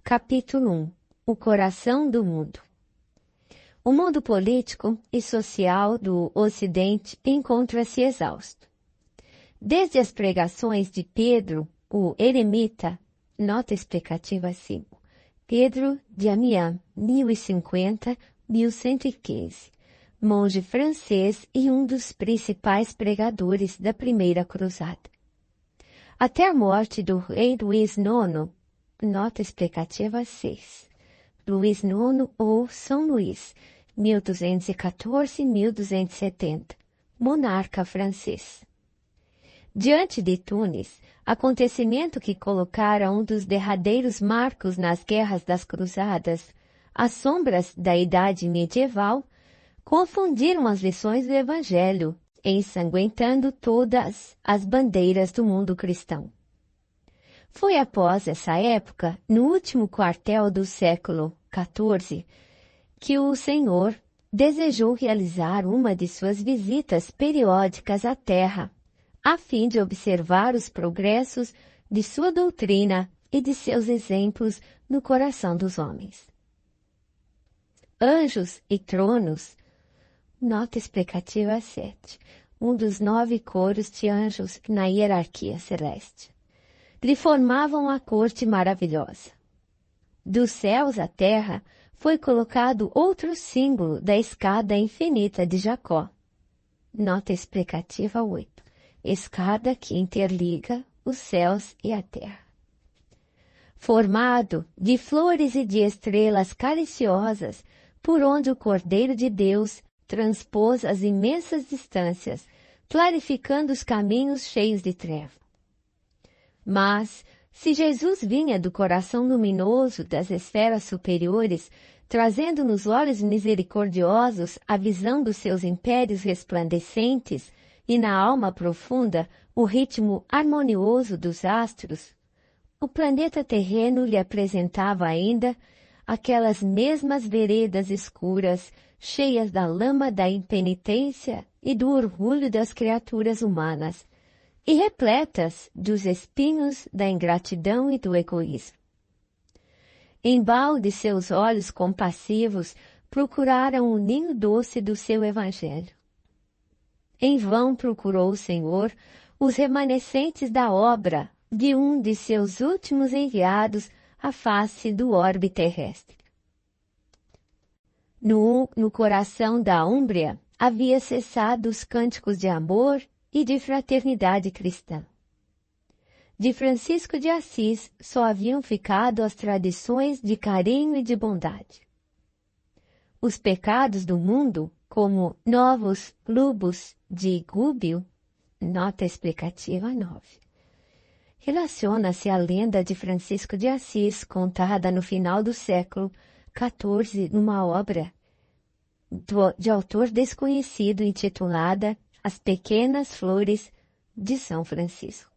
Capítulo 1. O coração do mundo. O mundo político e social do Ocidente encontra-se exausto. Desde as pregações de Pedro, o eremita, nota explicativa 5, Pedro de Amiens, 1050-1115, monge francês e um dos principais pregadores da Primeira Cruzada. Até a morte do rei Luís IX, nota explicativa 6. Luís IX ou São Luís, 1214-1270, monarca francês. Diante de Tunis, acontecimento que colocara um dos derradeiros marcos nas guerras das cruzadas, as sombras da idade medieval, confundiram as lições do Evangelho, ensanguentando todas as bandeiras do mundo cristão. Foi após essa época, no último quartel do século XIV, que o Senhor desejou realizar uma de suas visitas periódicas à Terra, a fim de observar os progressos de sua doutrina e de seus exemplos no coração dos homens. Anjos e tronos, nota explicativa 7, um dos 9 coros de anjos na hierarquia celeste, lhe formavam a corte maravilhosa. Dos céus à terra foi colocado outro símbolo da escada infinita de Jacó. Nota explicativa 8. Escada que interliga os céus e a terra. Formado de flores e de estrelas cariciosas, por onde o Cordeiro de Deus transpôs as imensas distâncias, clarificando os caminhos cheios de treva. Mas, se Jesus vinha do coração luminoso das esferas superiores, trazendo nos olhos misericordiosos a visão dos seus impérios resplandecentes e na alma profunda o ritmo harmonioso dos astros, o planeta terreno lhe apresentava ainda aquelas mesmas veredas escuras, cheias da lama da impenitência e do orgulho das criaturas humanas, e repletas dos espinhos da ingratidão e do egoísmo. Embalde seus olhos compassivos procuraram o ninho doce do seu evangelho. Em vão procurou o Senhor os remanescentes da obra de um de seus últimos enviados à face do orbe terrestre. No coração da Úmbria havia cessado os cânticos de amor e de fraternidade cristã. De Francisco de Assis só haviam ficado as tradições de carinho e de bondade. Os pecados do mundo, como novos lubos de Gúbio, nota explicativa 9. Relaciona-se à lenda de Francisco de Assis, contada no final do século XIV numa obra de autor desconhecido intitulada As Pequenas Flores de São Francisco.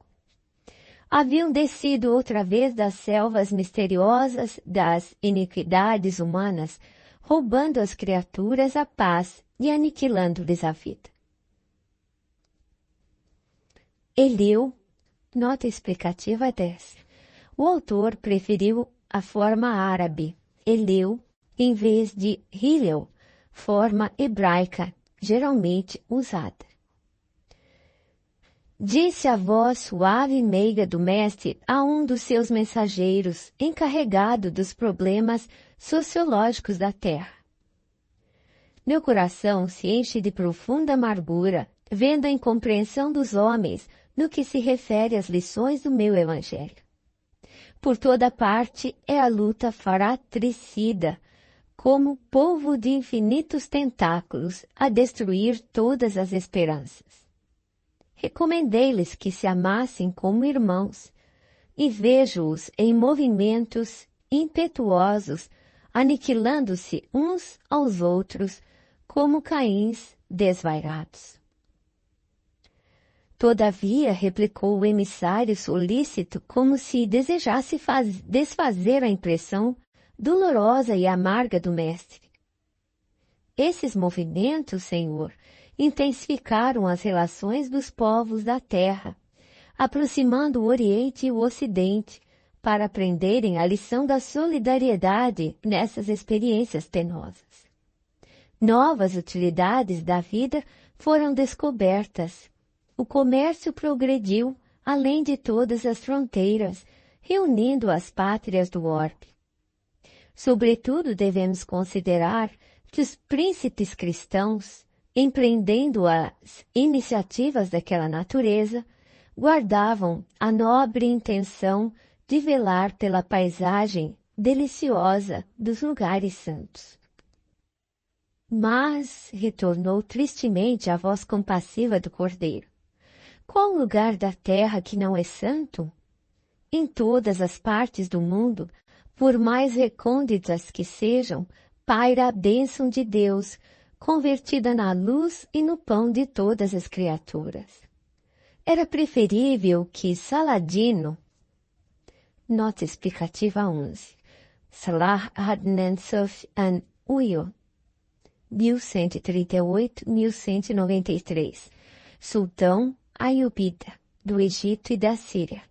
Haviam descido outra vez das selvas misteriosas das iniquidades humanas, roubando às criaturas a paz e aniquilando-lhes a vida. Eleu, nota explicativa 10. O autor preferiu a forma árabe, Eleu, em vez de Hillel, forma hebraica, geralmente usada. Disse a voz suave e meiga do mestre a um dos seus mensageiros, encarregado dos problemas sociológicos da terra. Meu coração se enche de profunda amargura, vendo a incompreensão dos homens no que se refere às lições do meu evangelho. Por toda parte é a luta fratricida, como polvo de infinitos tentáculos, a destruir todas as esperanças. Recomendei-lhes que se amassem como irmãos, e vejo-os em movimentos impetuosos, aniquilando-se uns aos outros, como caíns desvairados. Todavia, replicou o emissário solícito, como se desejasse desfazer a impressão dolorosa e amarga do mestre. Esses movimentos, Senhor, intensificaram as relações dos povos da terra, aproximando o Oriente e o Ocidente, para aprenderem a lição da solidariedade nessas experiências penosas. Novas utilidades da vida foram descobertas. O comércio progrediu além de todas as fronteiras, reunindo as pátrias do orbe. Sobretudo, devemos considerar que os príncipes cristãos, empreendendo as iniciativas daquela natureza, guardavam a nobre intenção de velar pela paisagem deliciosa dos lugares santos. Mas, retornou tristemente a voz compassiva do cordeiro, qual lugar da terra que não é santo? Em todas as partes do mundo, por mais recônditas que sejam, paira a bênção de Deus, convertida na luz e no pão de todas as criaturas. Era preferível que Saladino, nota explicativa 11, Salah ad-Din Suf an Uyo, 1138-1193, sultão Ayubita, do Egito e da Síria,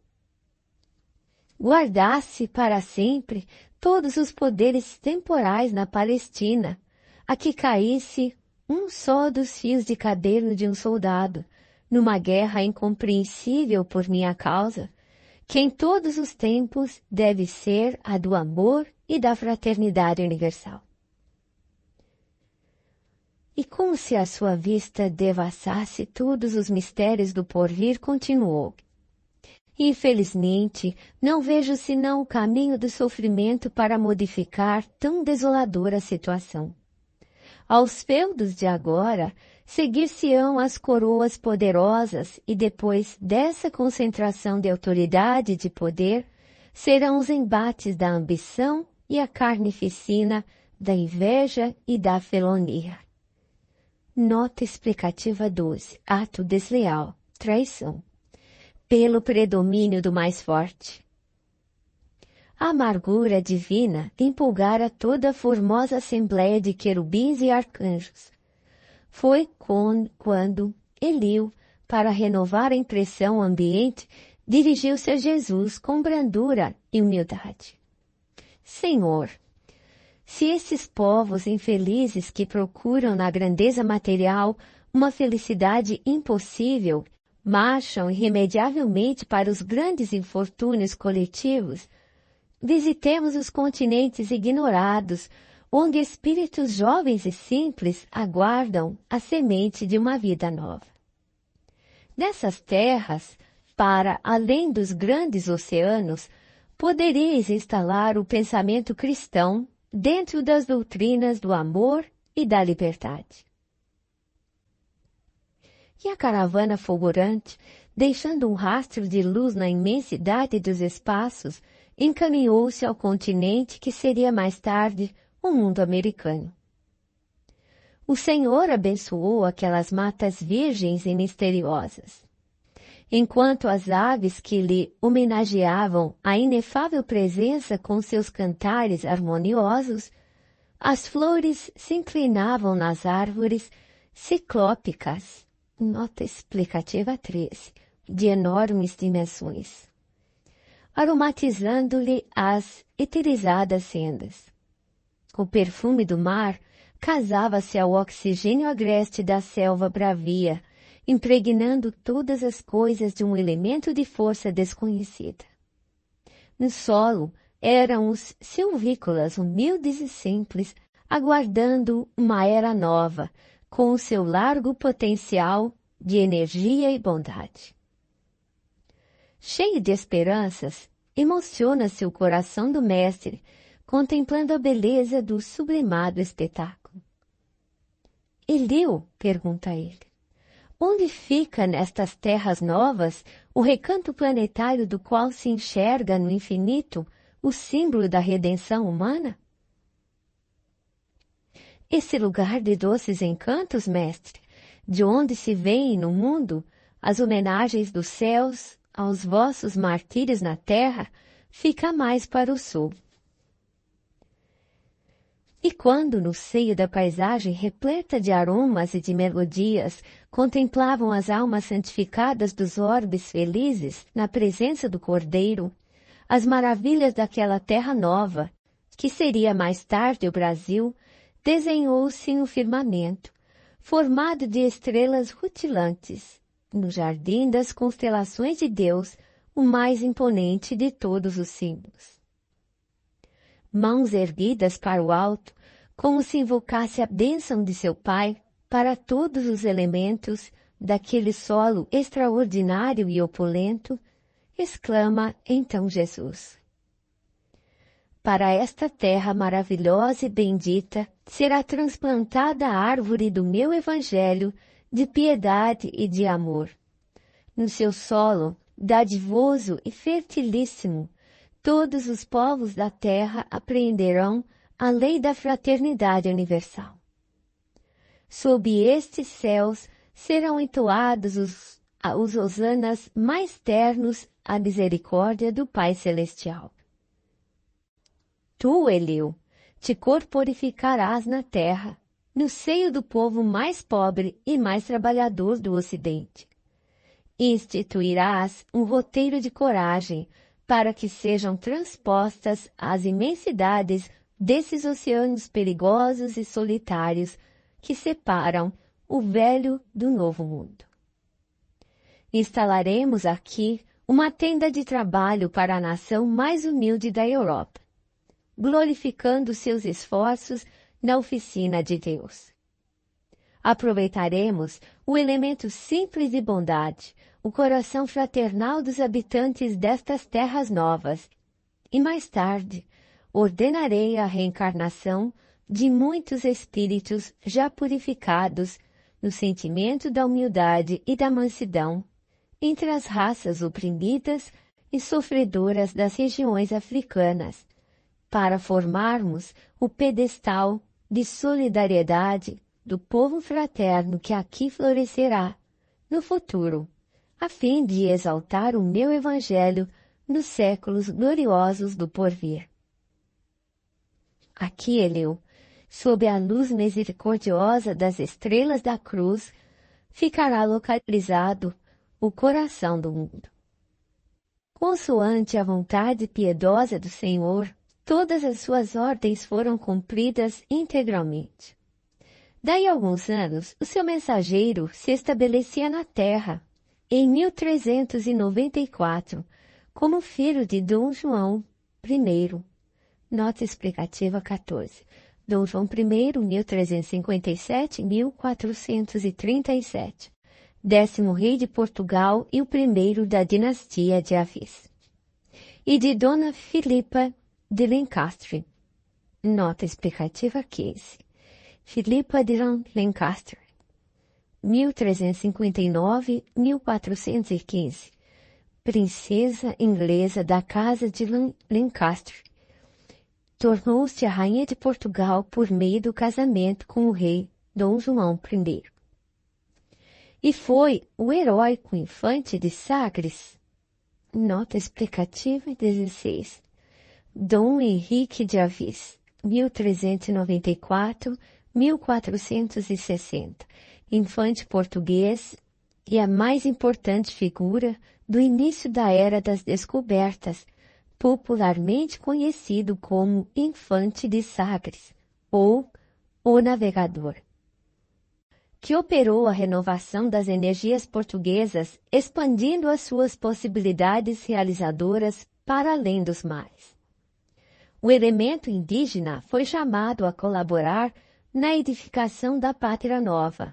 guardasse para sempre todos os poderes temporais na Palestina, a que caísse um só dos fios de cabelo de um soldado, numa guerra incompreensível por minha causa, que em todos os tempos deve ser a do amor e da fraternidade universal. E como se à sua vista devassasse todos os mistérios do porvir, continuou. Infelizmente, não vejo senão o caminho do sofrimento para modificar tão desoladora situação. Aos feudos de agora, seguir-se-ão as coroas poderosas e depois dessa concentração de autoridade e de poder, serão os embates da ambição e a carnificina, da inveja e da felonia. Nota explicativa 12. Ato desleal. Traição. Pelo predomínio do mais forte. A amargura divina empolgara toda a formosa assembleia de querubins e arcanjos. Foi quando Eliu, para renovar a impressão ambiente, dirigiu-se a Jesus com brandura e humildade. Senhor, se esses povos infelizes que procuram na grandeza material uma felicidade impossível, marcham irremediavelmente para os grandes infortúnios coletivos, visitemos os continentes ignorados, onde espíritos jovens e simples aguardam a semente de uma vida nova. Nessas terras, para além dos grandes oceanos, podereis instalar o pensamento cristão dentro das doutrinas do amor e da liberdade. E a caravana fulgurante, deixando um rastro de luz na imensidade dos espaços, encaminhou-se ao continente que seria mais tarde o mundo americano. O Senhor abençoou aquelas matas virgens e misteriosas. Enquanto as aves que lhe homenageavam a inefável presença com seus cantares harmoniosos, as flores se inclinavam nas árvores ciclópicas, nota explicativa 13, de enormes dimensões, aromatizando-lhe as eterizadas sendas. O perfume do mar casava-se ao oxigênio agreste da selva bravia, impregnando todas as coisas de um elemento de força desconhecida. No solo eram os silvícolas humildes e simples, aguardando uma era nova, com o seu largo potencial de energia e bondade. Cheio de esperanças, emociona-se o coração do mestre, contemplando a beleza do sublimado espetáculo. Eliu, pergunta ele, onde fica nestas terras novas o recanto planetário do qual se enxerga no infinito o símbolo da redenção humana? Esse lugar de doces encantos, mestre, de onde se veem no mundo as homenagens dos céus aos vossos martírios na terra, fica mais para o sul. E quando, no seio da paisagem repleta de aromas e de melodias, contemplavam as almas santificadas dos orbes felizes na presença do Cordeiro, as maravilhas daquela terra nova, que seria mais tarde o Brasil, desenhou-se no firmamento, formado de estrelas rutilantes, no jardim das constelações de Deus, o mais imponente de todos os símbolos. Mãos erguidas para o alto, como se invocasse a bênção de seu Pai para todos os elementos daquele solo extraordinário e opulento, exclama então Jesus: para esta terra maravilhosa e bendita será transplantada a árvore do meu evangelho de piedade e de amor. No seu solo, dadivoso e fertilíssimo, todos os povos da terra apreenderão a lei da fraternidade universal. Sob estes céus serão entoados os hosanas mais ternos à misericórdia do Pai Celestial. Tu, Eliú, te corporificarás na terra, no seio do povo mais pobre e mais trabalhador do Ocidente. Instituirás um roteiro de coragem para que sejam transpostas as imensidades desses oceanos perigosos e solitários que separam o velho do novo mundo. Instalaremos aqui uma tenda de trabalho para a nação mais humilde da Europa, glorificando seus esforços na oficina de Deus. Aproveitaremos o elemento simples de bondade, o coração fraternal dos habitantes destas terras novas, e mais tarde ordenarei a reencarnação de muitos espíritos já purificados no sentimento da humildade e da mansidão entre as raças oprimidas e sofredoras das regiões africanas, para formarmos o pedestal de solidariedade do povo fraterno que aqui florescerá no futuro, a fim de exaltar o meu evangelho nos séculos gloriosos do porvir. Aqui, Eliú, sob a luz misericordiosa das estrelas da cruz, ficará localizado o coração do mundo. Consoante a vontade piedosa do Senhor, todas as suas ordens foram cumpridas integralmente. Daí a alguns anos, o seu mensageiro se estabelecia na terra, em 1394, como filho de Dom João I. Nota explicativa 14. Dom João I, 1357-1437, 10º rei de Portugal e o primeiro da dinastia de Avis. E de Dona Filipa de Lancaster. Nota explicativa 15. Filipa de Lancaster, 1359-1415, princesa inglesa da Casa de Lancaster, tornou-se a rainha de Portugal por meio do casamento com o rei Dom João I. E foi o heróico infante de Sagres. Nota explicativa 16. Dom Henrique de Avis, 1394-1460, infante português e a mais importante figura do início da Era das Descobertas, popularmente conhecido como Infante de Sagres, ou o Navegador, que operou a renovação das energias portuguesas, expandindo as suas possibilidades realizadoras para além dos mares. O elemento indígena foi chamado a colaborar na edificação da pátria nova.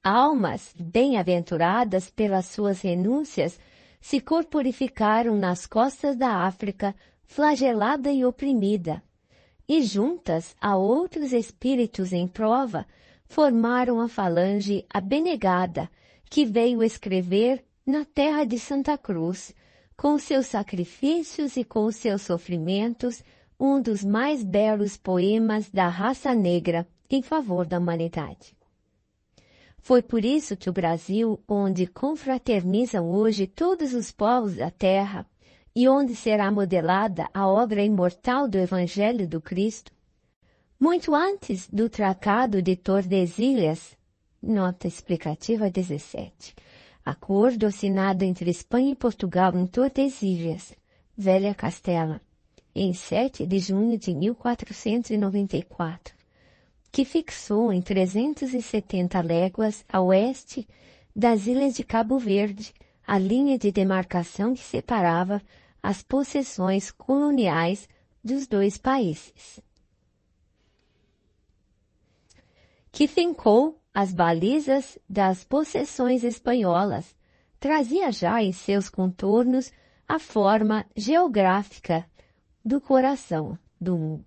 Almas bem-aventuradas pelas suas renúncias se corporificaram nas costas da África flagelada e oprimida, e juntas a outros espíritos em prova, formaram a falange abnegada que veio escrever na terra de Santa Cruz, com seus sacrifícios e com seus sofrimentos, um dos mais belos poemas da raça negra em favor da humanidade. Foi por isso que o Brasil, onde confraternizam hoje todos os povos da terra e onde será modelada a obra imortal do Evangelho do Cristo, muito antes do Tratado de Tordesilhas, nota explicativa 17, acordo assinado entre Espanha e Portugal em Tordesilhas, Velha Castela, em 7 de junho de 1494, que fixou em 370 léguas a oeste das ilhas de Cabo Verde a linha de demarcação que separava as possessões coloniais dos dois países. Que fincou as balizas das possessões espanholas, trazia já em seus contornos a forma geográfica do coração do mundo.